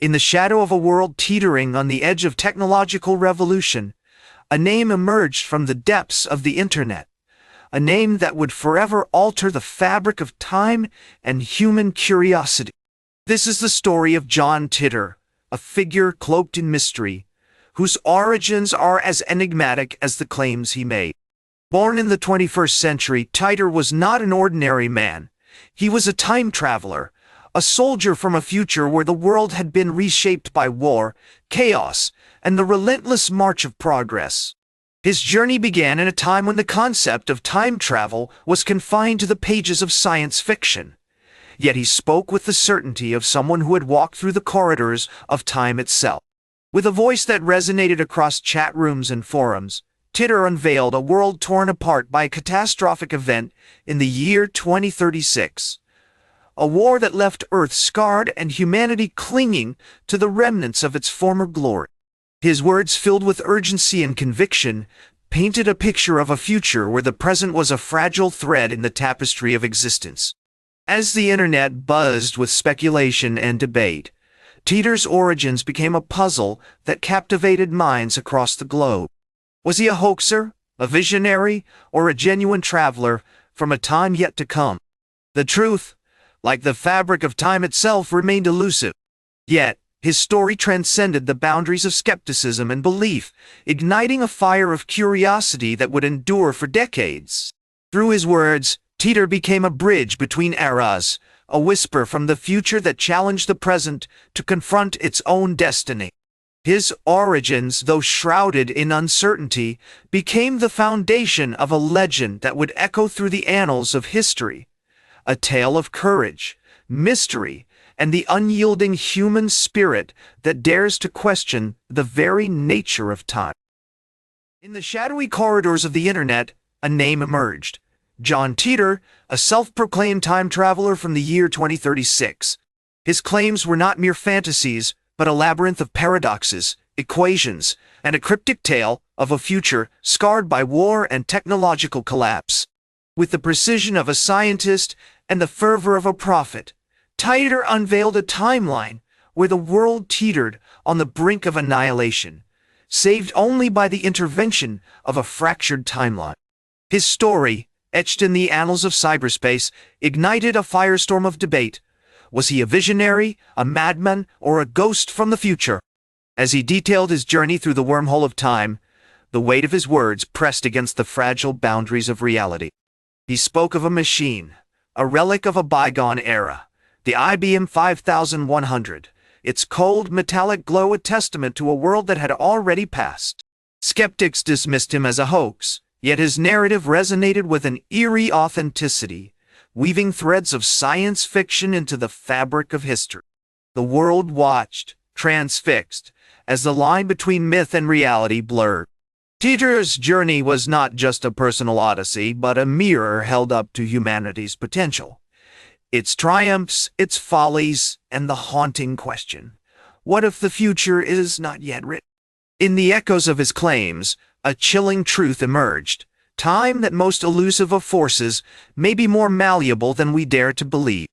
In the shadow of a world teetering on the edge of technological revolution, a name emerged from the depths of the internet, a name that would forever alter the fabric of time and human curiosity. This is the story of John Titor, a figure cloaked in mystery, whose origins are as enigmatic as the claims he made. Born in the 21st century, Titor was not an ordinary man. He was a time traveler, a soldier from a future where the world had been reshaped by war, chaos, and the relentless march of progress. His journey began in a time when the concept of time travel was confined to the pages of science fiction. Yet he spoke with the certainty of someone who had walked through the corridors of time itself. With a voice that resonated across chat rooms and forums, Titor unveiled a world torn apart by a catastrophic event in the year 2036. A war that left Earth scarred and humanity clinging to the remnants of its former glory. His words, filled with urgency and conviction, painted a picture of a future where the present was a fragile thread in the tapestry of existence. As the internet buzzed with speculation and debate, Titor's origins became a puzzle that captivated minds across the globe. Was he a hoaxer, a visionary, or a genuine traveler from a time yet to come? The truth, like the fabric of time itself, remained elusive. Yet, his story transcended the boundaries of skepticism and belief, igniting a fire of curiosity that would endure for decades. Through his words, Titor became a bridge between eras, a whisper from the future that challenged the present to confront its own destiny. His origins, though shrouded in uncertainty, became the foundation of a legend that would echo through the annals of history, a tale of courage, mystery, and the unyielding human spirit that dares to question the very nature of time. In the shadowy corridors of the internet, a name emerged. John Titor, a self-proclaimed time traveler from the year 2036. His claims were not mere fantasies, but a labyrinth of paradoxes, equations, and a cryptic tale of a future scarred by war and technological collapse. With the precision of a scientist and the fervor of a prophet, Titor unveiled a timeline where the world teetered on the brink of annihilation, saved only by the intervention of a fractured timeline. His story, etched in the annals of cyberspace, ignited a firestorm of debate. Was he a visionary, a madman, or a ghost from the future? As he detailed his journey through the wormhole of time, the weight of his words pressed against the fragile boundaries of reality. He spoke of a machine, a relic of a bygone era, the IBM 5100, its cold, metallic glow a testament to a world that had already passed. Skeptics dismissed him as a hoax, yet his narrative resonated with an eerie authenticity, weaving threads of science fiction into the fabric of history. The world watched, transfixed, as the line between myth and reality blurred. Titor's journey was not just a personal odyssey, but a mirror held up to humanity's potential. Its triumphs, its follies, and the haunting question, what if the future is not yet written? In the echoes of his claims, a chilling truth emerged. Time, that most elusive of forces, may be more malleable than we dare to believe.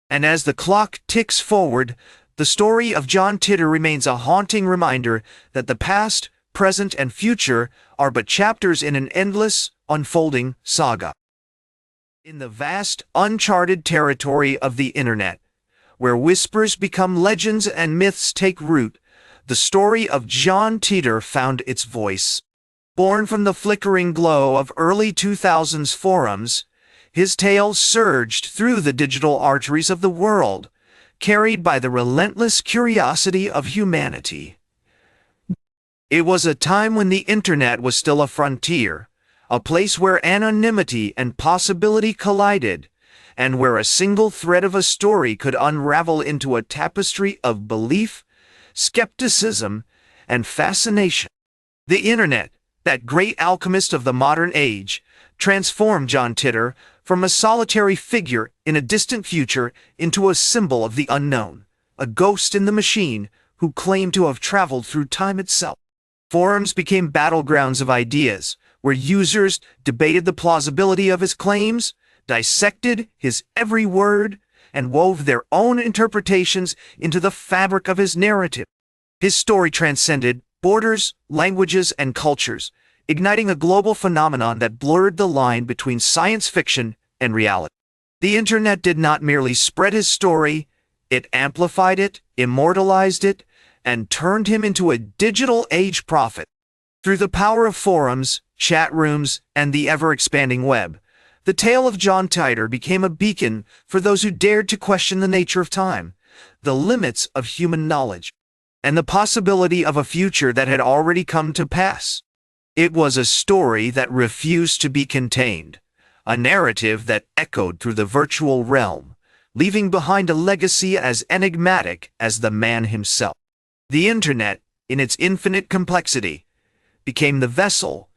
And as the clock ticks forward, the story of John Titor remains a haunting reminder that the past, present, and future are but chapters in an endless, unfolding saga. In the vast, uncharted territory of the internet, where whispers become legends and myths take root, the story of John Titor found its voice. Born from the flickering glow of early 2000s forums, his tale surged through the digital arteries of the world, carried by the relentless curiosity of humanity. It was a time when the internet was still a frontier, a place where anonymity and possibility collided, and where a single thread of a story could unravel into a tapestry of belief, skepticism, and fascination. The internet, that great alchemist of the modern age, transformed John Titor from a solitary figure in a distant future into a symbol of the unknown, a ghost in the machine who claimed to have traveled through time itself. Forums became battlegrounds of ideas, where users debated the plausibility of his claims, dissected his every word, and wove their own interpretations into the fabric of his narrative. His story transcended borders, languages, and cultures, igniting a global phenomenon that blurred the line between science fiction and reality. The internet did not merely spread his story, it amplified it, immortalized it, and turned him into a digital age prophet. Through the power of forums, chat rooms, and the ever-expanding web, the tale of John Titor became a beacon for those who dared to question the nature of time, the limits of human knowledge, and the possibility of a future that had already come to pass. It was a story that refused to be contained, a narrative that echoed through the virtual realm, leaving behind a legacy as enigmatic as the man himself. The internet, in its infinite complexity, became the vessel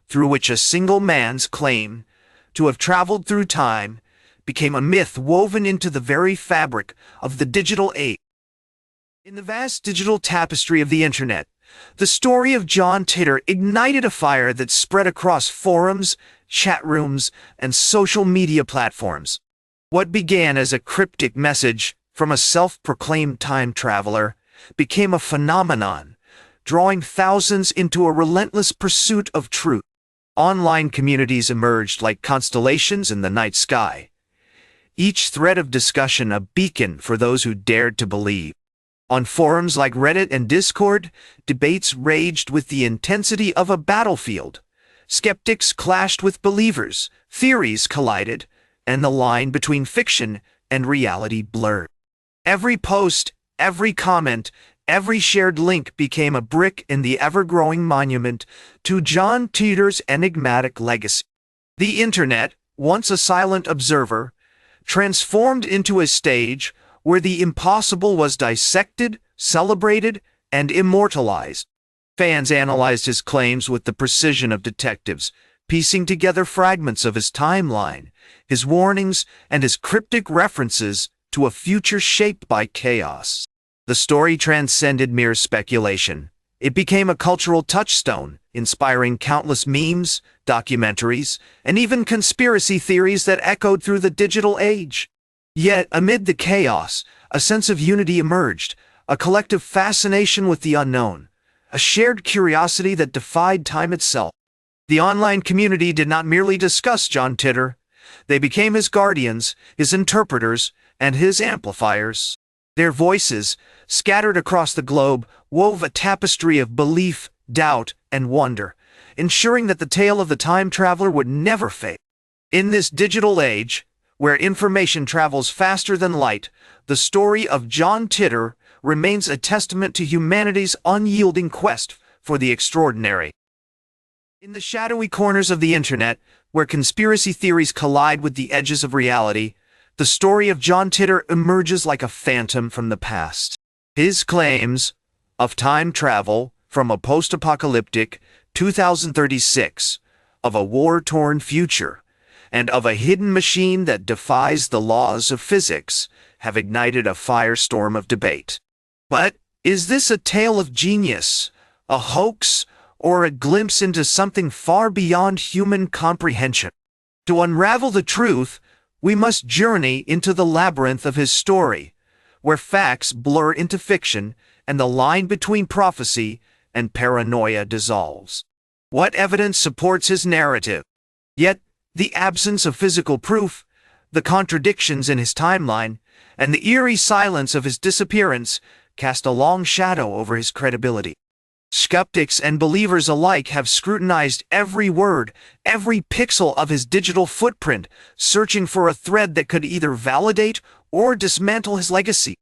through which a single man's claim to have traveled through time became a myth woven into the very fabric of the digital age. In the vast digital tapestry of the internet, the story of John Titor ignited a fire that spread across forums, chat rooms, and social media platforms. What began as a cryptic message from a self-proclaimed time traveler became a phenomenon, drawing thousands into a relentless pursuit of truth. Online communities emerged like constellations in the night sky, each thread of discussion a beacon for those who dared to believe. On forums like Reddit and Discord, debates raged with the intensity of a battlefield. Skeptics clashed with believers, theories collided, and the line between fiction and reality blurred. Every post, every comment, every shared link became a brick in the ever-growing monument to John Titor's enigmatic legacy. The internet, once a silent observer, transformed into a stage where the impossible was dissected, celebrated, and immortalized. Fans analyzed his claims with the precision of detectives, piecing together fragments of his timeline, his warnings, and his cryptic references to a future shaped by chaos. The story transcended mere speculation. It became a cultural touchstone, inspiring countless memes, documentaries, and even conspiracy theories that echoed through the digital age. Yet, amid the chaos, a sense of unity emerged, a collective fascination with the unknown, a shared curiosity that defied time itself. The online community did not merely discuss John Titor. They became his guardians, his interpreters, and his amplifiers. Their voices, scattered across the globe, wove a tapestry of belief, doubt, and wonder, ensuring that the tale of the time traveler would never fade. In this digital age, where information travels faster than light, the story of John Titor remains a testament to humanity's unyielding quest for the extraordinary. In the shadowy corners of the internet, where conspiracy theories collide with the edges of reality, the story of John Titor emerges like a phantom from the past. His claims of time travel from a post-apocalyptic 2036, of a war-torn future, and of a hidden machine that defies the laws of physics have ignited a firestorm of debate. But is this a tale of genius, a hoax, or a glimpse into something far beyond human comprehension? To unravel the truth, we must journey into the labyrinth of his story, where facts blur into fiction and the line between prophecy and paranoia dissolves. What evidence supports his narrative? Yet, the absence of physical proof, the contradictions in his timeline, and the eerie silence of his disappearance cast a long shadow over his credibility. Skeptics and believers alike have scrutinized every word, every pixel of his digital footprint, searching for a thread that could either validate or dismantle his legacy.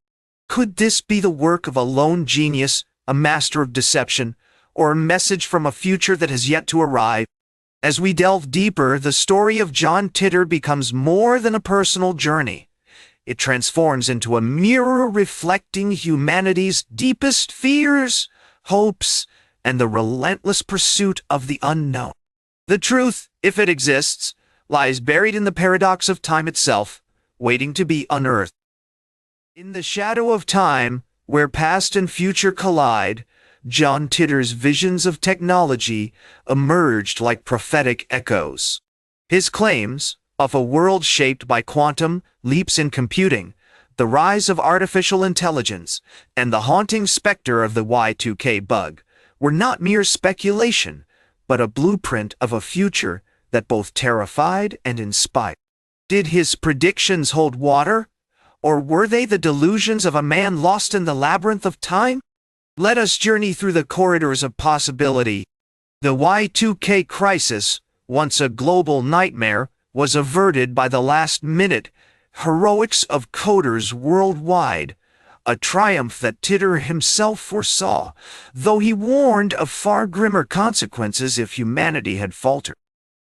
Could this be the work of a lone genius, a master of deception, or a message from a future that has yet to arrive? As we delve deeper, the story of John Titor becomes more than a personal journey. It transforms into a mirror reflecting humanity's deepest fears, hopes, and the relentless pursuit of the unknown. The truth, if it exists, lies buried in the paradox of time itself, waiting to be unearthed. In the shadow of time, where past and future collide, John Titor's visions of technology emerged like prophetic echoes. His claims of a world shaped by quantum leaps in computing, the rise of artificial intelligence, and the haunting specter of the Y2K bug were not mere speculation, but a blueprint of a future that both terrified and inspired. Did his predictions hold water, or were they the delusions of a man lost in the labyrinth of time? Let us journey through the corridors of possibility. The Y2K crisis, once a global nightmare, was averted by the last-minute heroics of coders worldwide, a triumph that Titor himself foresaw, though he warned of far grimmer consequences if humanity had faltered.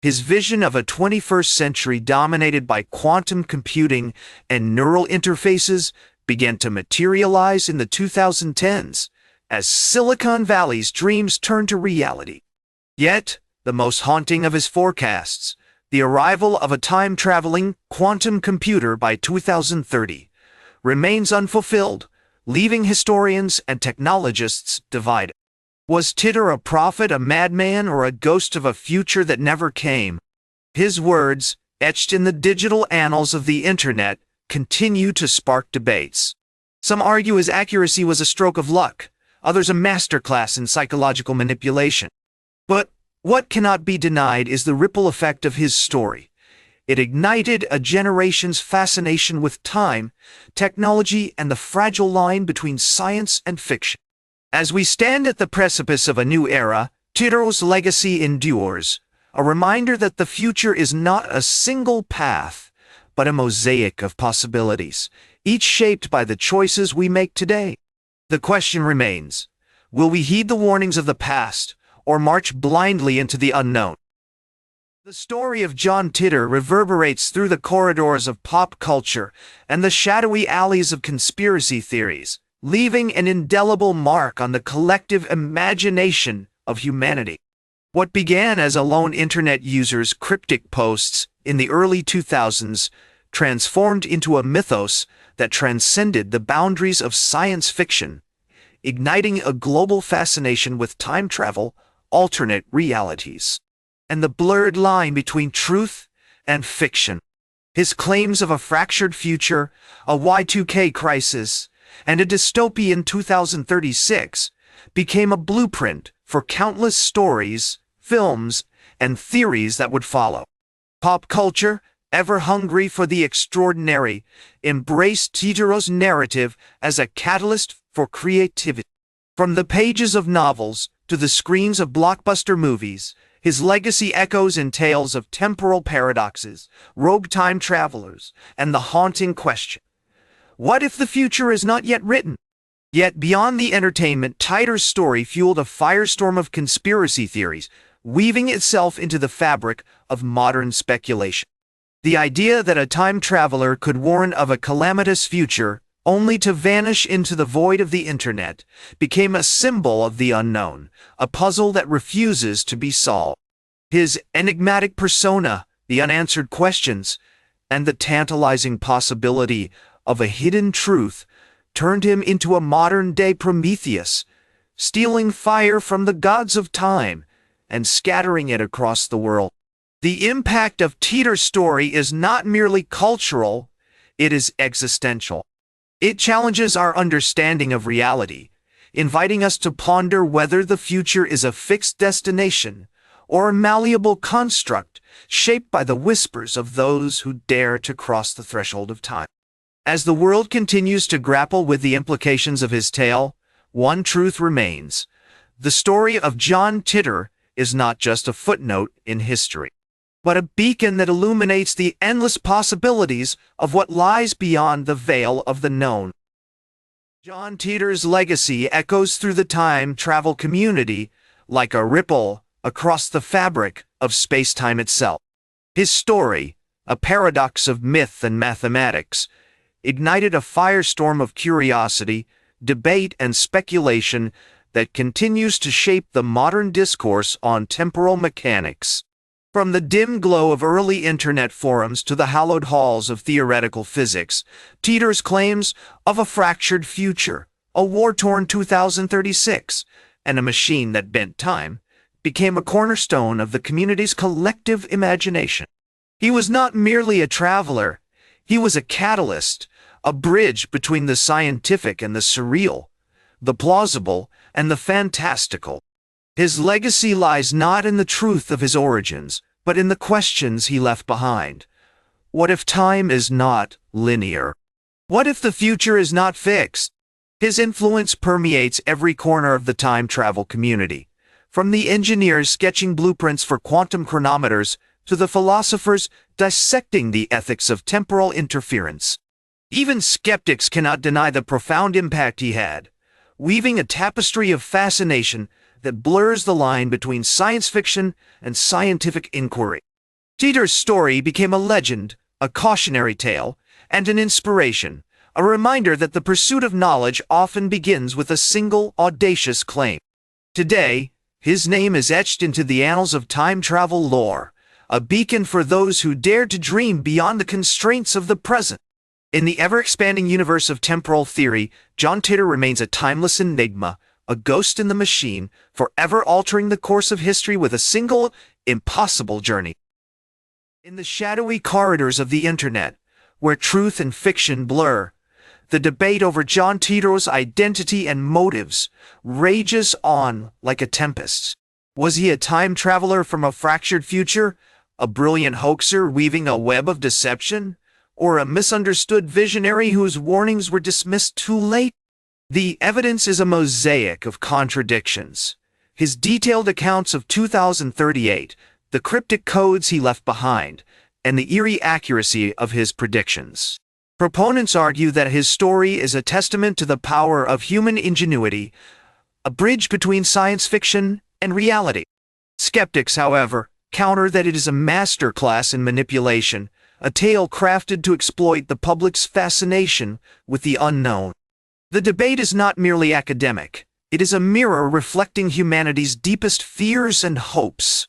His vision of a 21st century dominated by quantum computing and neural interfaces began to materialize in the 2010s as Silicon Valley's dreams turned to reality. Yet, the most haunting of his forecasts, the arrival of a time-traveling quantum computer by 2030, remains unfulfilled, leaving historians and technologists divided. Was Titor a prophet, a madman, or a ghost of a future that never came? His words, etched in the digital annals of the Internet, continue to spark debates. Some argue his accuracy was a stroke of luck, others a masterclass in psychological manipulation. But what cannot be denied is the ripple effect of his story. It ignited a generation's fascination with time, technology, and the fragile line between science and fiction. As we stand at the precipice of a new era, Titor's legacy endures, a reminder that the future is not a single path, but a mosaic of possibilities, each shaped by the choices we make today. The question remains, will we heed the warnings of the past, or march blindly into the unknown? The story of John Titor reverberates through the corridors of pop culture and the shadowy alleys of conspiracy theories, leaving an indelible mark on the collective imagination of humanity. What began as a lone internet user's cryptic posts in the early 2000s transformed into a mythos that transcended the boundaries of science fiction, igniting a global fascination with time travel, alternate realities, and the blurred line between truth and fiction. His claims of a fractured future, a Y2K crisis, and a dystopian 2036 became a blueprint for countless stories, films, and theories that would follow. Pop culture, ever hungry for the extraordinary, embraced Titor's narrative as a catalyst for creativity. From the pages of novels to the screens of blockbuster movies, his legacy echoes in tales of temporal paradoxes, rogue time travelers, and the haunting question: what if the future is not yet written? Yet beyond the entertainment, Titor's story fueled a firestorm of conspiracy theories, weaving itself into the fabric of modern speculation. The idea that a time traveler could warn of a calamitous future, only to vanish into the void of the Internet, became a symbol of the unknown, a puzzle that refuses to be solved. His enigmatic persona, the unanswered questions, and the tantalizing possibility of a hidden truth turned him into a modern-day Prometheus, stealing fire from the gods of time and scattering it across the world. The impact of Titor's story is not merely cultural, it is existential. It challenges our understanding of reality, inviting us to ponder whether the future is a fixed destination or a malleable construct shaped by the whispers of those who dare to cross the threshold of time. As the world continues to grapple with the implications of his tale, one truth remains: the story of John Titor is not just a footnote in history, but a beacon that illuminates the endless possibilities of what lies beyond the veil of the known. John Titor's legacy echoes through the time travel community like a ripple across the fabric of space-time itself. His story, a paradox of myth and mathematics, ignited a firestorm of curiosity, debate, and speculation that continues to shape the modern discourse on temporal mechanics. From the dim glow of early internet forums to the hallowed halls of theoretical physics, Titor's claims of a fractured future, a war-torn 2036, and a machine that bent time became a cornerstone of the community's collective imagination. He was not merely a traveler, he was a catalyst, a bridge between the scientific and the surreal, the plausible and the fantastical. His legacy lies not in the truth of his origins, but in the questions he left behind. What if time is not linear? What if the future is not fixed? His influence permeates every corner of the time travel community, from the engineers sketching blueprints for quantum chronometers to the philosophers dissecting the ethics of temporal interference. Even skeptics cannot deny the profound impact he had, weaving a tapestry of fascination that blurs the line between science fiction and scientific inquiry. Titor's story became a legend, a cautionary tale, and an inspiration, a reminder that the pursuit of knowledge often begins with a single, audacious claim. Today, his name is etched into the annals of time travel lore, a beacon for those who dare to dream beyond the constraints of the present. In the ever-expanding universe of temporal theory, John Titor remains a timeless enigma, a ghost in the machine, forever altering the course of history with a single, impossible journey. In the shadowy corridors of the internet, where truth and fiction blur, the debate over John Titor's identity and motives rages on like a tempest. Was he a time traveler from a fractured future, a brilliant hoaxer weaving a web of deception, or a misunderstood visionary whose warnings were dismissed too late? The evidence is a mosaic of contradictions. His detailed accounts of 2038, the cryptic codes he left behind, and the eerie accuracy of his predictions. Proponents argue that his story is a testament to the power of human ingenuity, a bridge between science fiction and reality. Skeptics, however, counter that it is a masterclass in manipulation, a tale crafted to exploit the public's fascination with the unknown. The debate is not merely academic. It is a mirror reflecting humanity's deepest fears and hopes.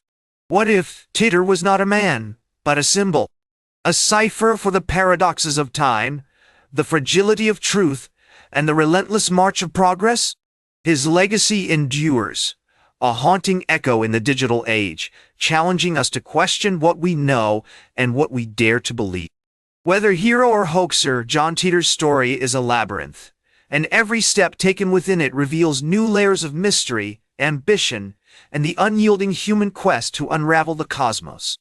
What if Titor was not a man, but a symbol? A cipher for the paradoxes of time, the fragility of truth, and the relentless march of progress? His legacy endures, a haunting echo in the digital age, challenging us to question what we know and what we dare to believe. Whether hero or hoaxer, John Titor's story is a labyrinth, and every step taken within it reveals new layers of mystery, ambition, and the unyielding human quest to unravel the cosmos.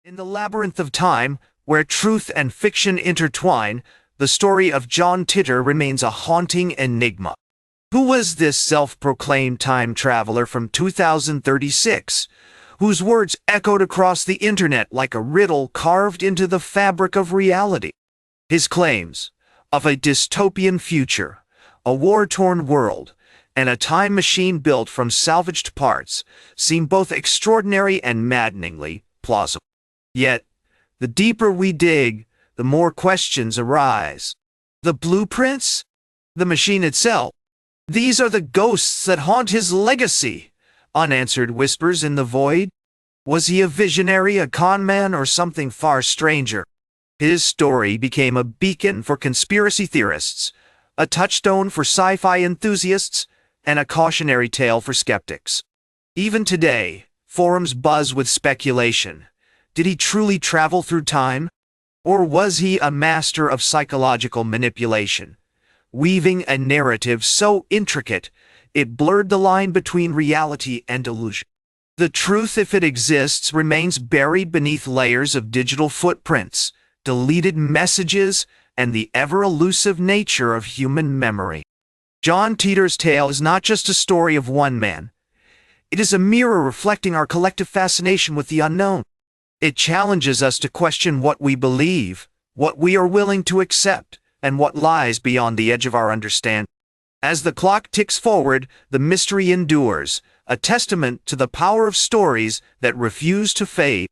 In the labyrinth of time, where truth and fiction intertwine, the story of John Titor remains a haunting enigma. Who was this self-proclaimed time traveler from 2036, whose words echoed across the internet like a riddle carved into the fabric of reality? His claims of a dystopian future, a war-torn world, and a time machine built from salvaged parts seem both extraordinary and maddeningly plausible. Yet, the deeper we dig, the more questions arise. The blueprints? The machine itself? These are the ghosts that haunt his legacy. Unanswered whispers in the void. Was he a visionary, a con man, or something far stranger? His story became a beacon for conspiracy theorists, a touchstone for sci-fi enthusiasts, and a cautionary tale for skeptics. Even today, forums buzz with speculation. Did he truly travel through time? Or was he a master of psychological manipulation, weaving a narrative so intricate it blurred the line between reality and illusion? The truth, if it exists, remains buried beneath layers of digital footprints, deleted messages, and the ever-elusive nature of human memory. John Titor's tale is not just a story of one man. It is a mirror reflecting our collective fascination with the unknown. It challenges us to question what we believe, what we are willing to accept, and what lies beyond the edge of our understanding. As the clock ticks forward, the mystery endures, a testament to the power of stories that refuse to fade.